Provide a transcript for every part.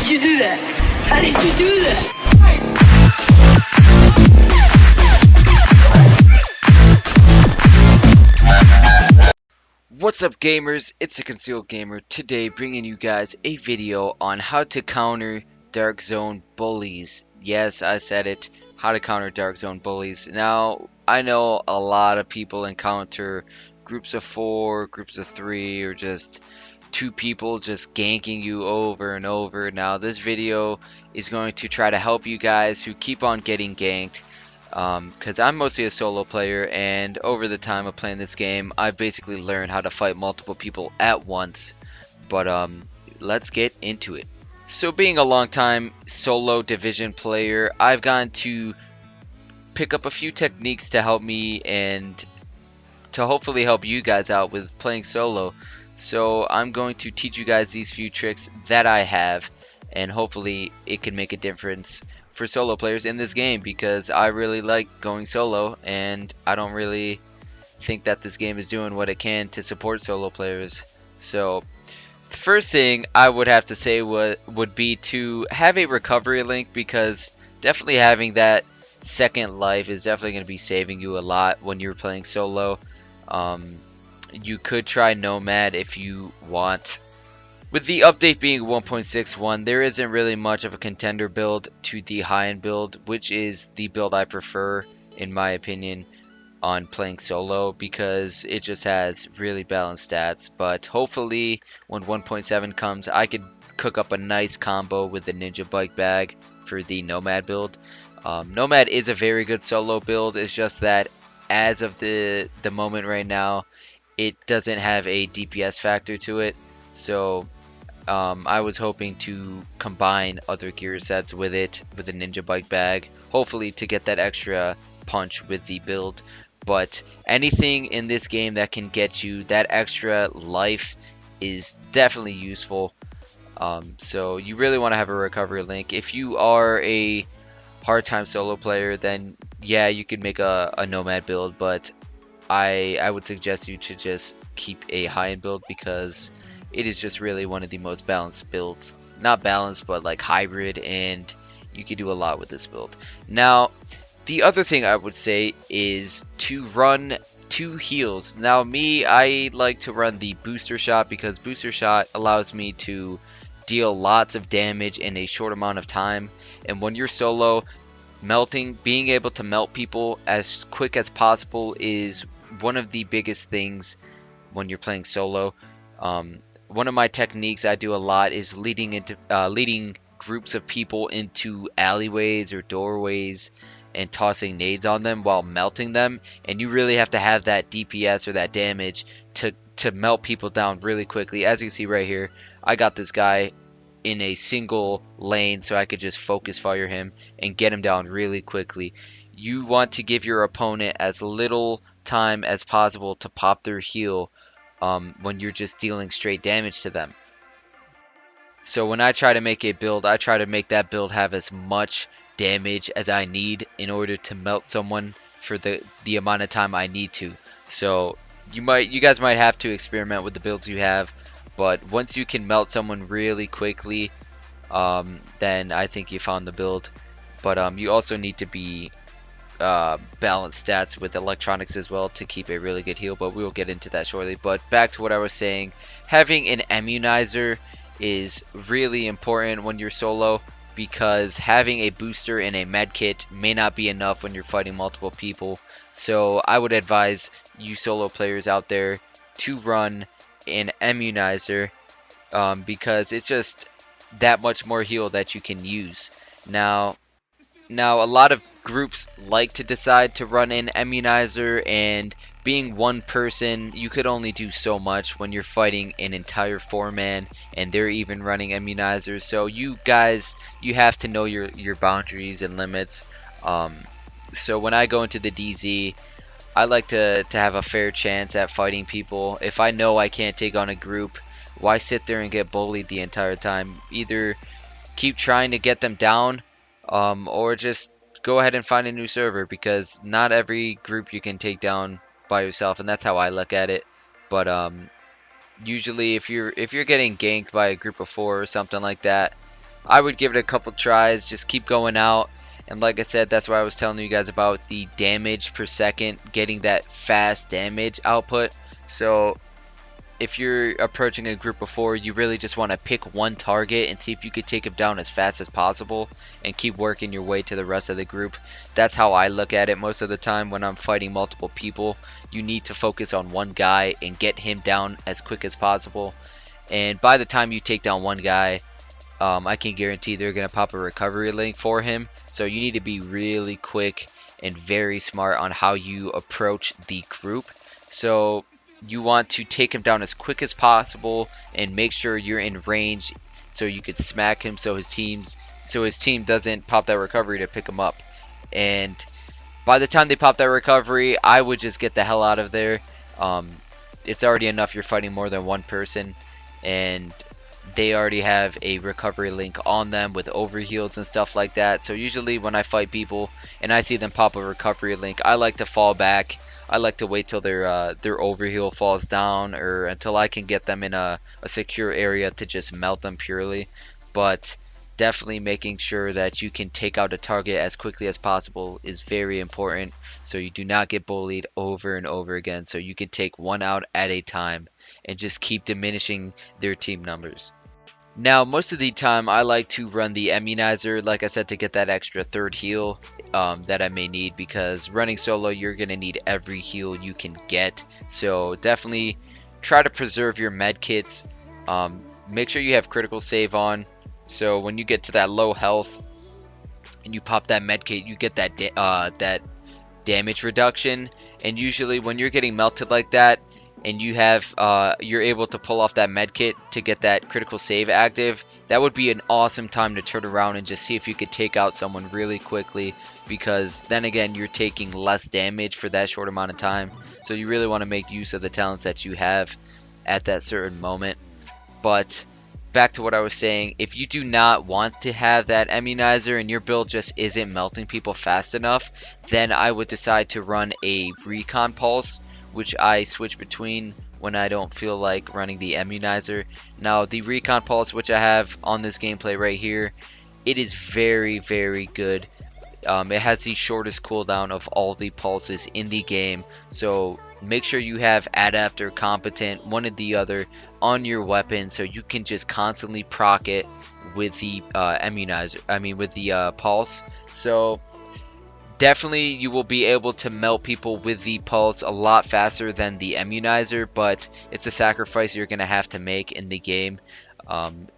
did you do that? How did you do that? What's up, gamers? It's a Concealed Gamer, today bringing you guys a video on how to counter Dark Zone bullies. Yes, I said it, how to counter Dark Zone bullies. Now, I know a lot of people encounter groups of 4, groups of 3, or just 2 people just ganking you over and over. Now, this video is going to try to help you guys who keep on getting ganked. Because I'm mostly a solo player, and over the time of playing this game, I've basically learned how to fight multiple people at once. But let's get into it. So being a long-time solo division player, I've gotten to pick up a few techniques to help me and to hopefully help you guys out with playing solo. So I'm going to teach you guys these few tricks that I have, and hopefully it can make a difference for solo players in this game, because I really like going solo and I don't really think that this game is doing what it can to support solo players. So the first thing I would have to say would be to have a recovery link, because definitely having that second life is definitely going to be saving you a lot when you're playing solo. You could try Nomad if you want. With the update being 1.61, there isn't really much of a contender build to the high-end build, which is the build I prefer, in my opinion, on playing solo, because it just has really balanced stats. But hopefully, when 1.7 comes, I could cook up a nice combo with the Ninja Bike Bag for the Nomad build. Nomad is a very good solo build, it's just that as of the moment right now, it doesn't have a DPS factor to it. So I was hoping to combine other gear sets with it, with the Ninja Bike Bag, hopefully to get that extra punch with the build. But anything in this game that can get you that extra life is definitely useful. So you really want to have a recovery link. If you are a hard time solo player, then yeah, you could make a Nomad build, but I would suggest you to just keep a high-end build, because it is just really one of the most balanced builds. Not balanced, but like hybrid, and you can do a lot with this build. Now, the other thing I would say is to run 2 heals. Now, me, I like to run the booster shot, because booster shot allows me to deal lots of damage in a short amount of time. And when you're solo, being able to melt people as quick as possible is one of the biggest things when you're playing solo. One of my techniques I do a lot is leading groups of people into alleyways or doorways and tossing nades on them while melting them. And you really have to have that DPS or that damage to melt people down really quickly. As you can see right here, I got this guy in a single lane, so I could just focus fire him and get him down really quickly. You want to give your opponent as little time as possible to pop their heal when you're just dealing straight damage to them. So when I try to make a build, I try to make that build have as much damage as I need in order to melt someone for the amount of time I need to. So you guys might have to experiment with the builds you have, but once you can melt someone really quickly, then I think you found the build. But you also need to be balanced stats with electronics as well to keep a really good heal, but we will get into that shortly. But back to what I was saying, having an immunizer is really important when you're solo, because having a booster and a med kit may not be enough when you're fighting multiple people. So I would advise you solo players out there to run an immunizer, because it's just that much more heal that you can use. Now a lot of groups like to decide to run an immunizer, and being one person, you could only do so much when you're fighting an entire 4-man and they're even running immunizers. So you guys, you have to know your boundaries and limits. So when I go into the DZ, I like to have a fair chance at fighting people. If I know I can't take on a group, why sit there and get bullied the entire time? Either keep trying to get them down, or just go ahead and find a new server, because not every group you can take down by yourself, and that's how I look at it. But usually if you're getting ganked by a group of 4 or something like that, I would give it a couple tries, just keep going out. And like I said, that's why I was telling you guys about the damage per second, getting that fast damage output. So if you're approaching a group of 4, you really just want to pick one target and see if you could take him down as fast as possible and keep working your way to the rest of the group. That's how I look at it most of the time when I'm fighting multiple people. You need to focus on one guy and get him down as quick as possible. And by the time you take down one guy, I can guarantee they're going to pop a recovery link for him. So you need to be really quick and very smart on how you approach the group. So you want to take him down as quick as possible and make sure you're in range so you could smack him so his team doesn't pop that recovery to pick him up. And by the time they pop that recovery, I would just get the hell out of there. It's already enough you're fighting more than one person, and they already have a recovery link on them with overheals and stuff like that. So usually when I fight people and I see them pop a recovery link, I like to fall back. I like to wait till their overheal falls down, or until I can get them in a secure area to just melt them purely. But definitely making sure that you can take out a target as quickly as possible is very important, so you do not get bullied over and over again, so you can take one out at a time and just keep diminishing their team numbers. Now, most of the time, I like to run the immunizer, like I said, to get that extra third heal that I may need, because running solo, you're going to need every heal you can get. So definitely try to preserve your med kits. Make sure you have critical save on, so when you get to that low health and you pop that med kit, you get that damage reduction. And usually when you're getting melted like that, and you're able to pull off that med kit to get that critical save active, that would be an awesome time to turn around and just see if you could take out someone really quickly, because then again, you're taking less damage for that short amount of time. So you really want to make use of the talents that you have at that certain moment. But back to what I was saying, if you do not want to have that immunizer and your build just isn't melting people fast enough, then I would decide to run a recon pulse, which I switch between when I don't feel like running the immunizer. Now, the recon pulse, which I have on this gameplay right here, it is very, very good. It has the shortest cooldown of all the pulses in the game, so make sure you have adept or competent, one or the other, on your weapon, so you can just constantly proc it with the with the pulse. So definitely you will be able to melt people with the pulse a lot faster than the immunizer, but it's a sacrifice you're going to have to make in the game.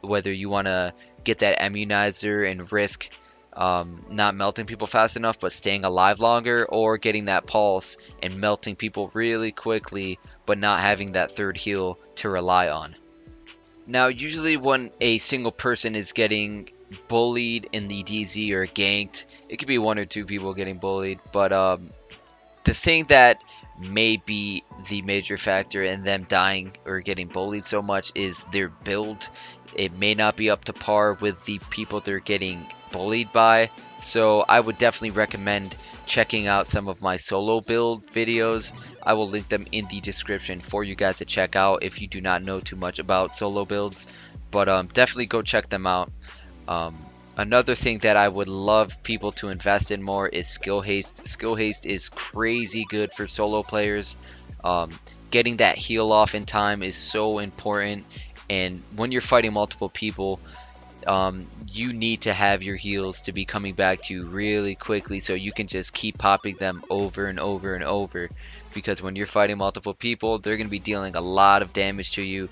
Whether you want to get that immunizer and risk not melting people fast enough but staying alive longer, or getting that pulse and melting people really quickly but not having that third heal to rely on. Now, usually when a single person is getting bullied in the DZ or ganked, it could be one or two people getting bullied, but the thing that may be the major factor in them dying or getting bullied so much is their build. It may not be up to par with the people they're getting bullied by, so I would definitely recommend checking out some of my solo build videos. I will link them in the description for you guys to check out if you do not know too much about solo builds, but definitely go check them out. Another thing that I would love people to invest in more is skill haste. Skill haste is crazy good for solo players. Getting that heal off in time is so important, and when you're fighting multiple people, you need to have your heals to be coming back to you really quickly, so you can just keep popping them over and over and over, because when you're fighting multiple people, they're going to be dealing a lot of damage to you,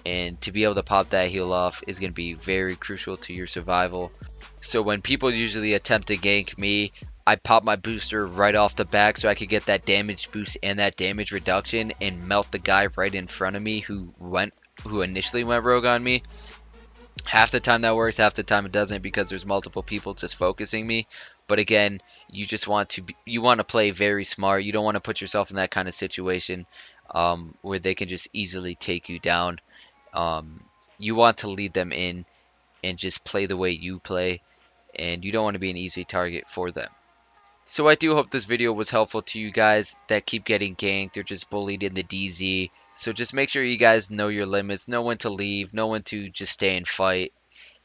and to be able to pop that heal off is going to be very crucial to your survival. So when people usually attempt to gank me, I pop my booster right off the back so I could get that damage boost and that damage reduction and melt the guy right in front of me who initially went rogue on me. Half the time that works, half the time it doesn't, because there's multiple people just focusing me. But again, you just want to play very smart. You don't want to put yourself in that kind of situation where they can just easily take you down. You want to lead them in and just play the way you play, and you don't want to be an easy target for them. So I do hope this video was helpful to you guys that keep getting ganked or just bullied in the DZ. So just make sure you guys know your limits, know when to leave, know when to just stay and fight,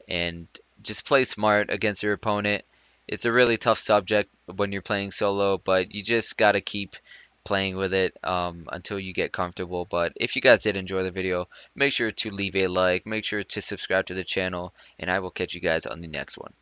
and just play smart against your opponent. It's a really tough subject when you're playing solo, but you just gotta keep playing with it until you get comfortable. But if you guys did enjoy the video, make sure to leave a like, make sure to subscribe to the channel, and I will catch you guys on the next one.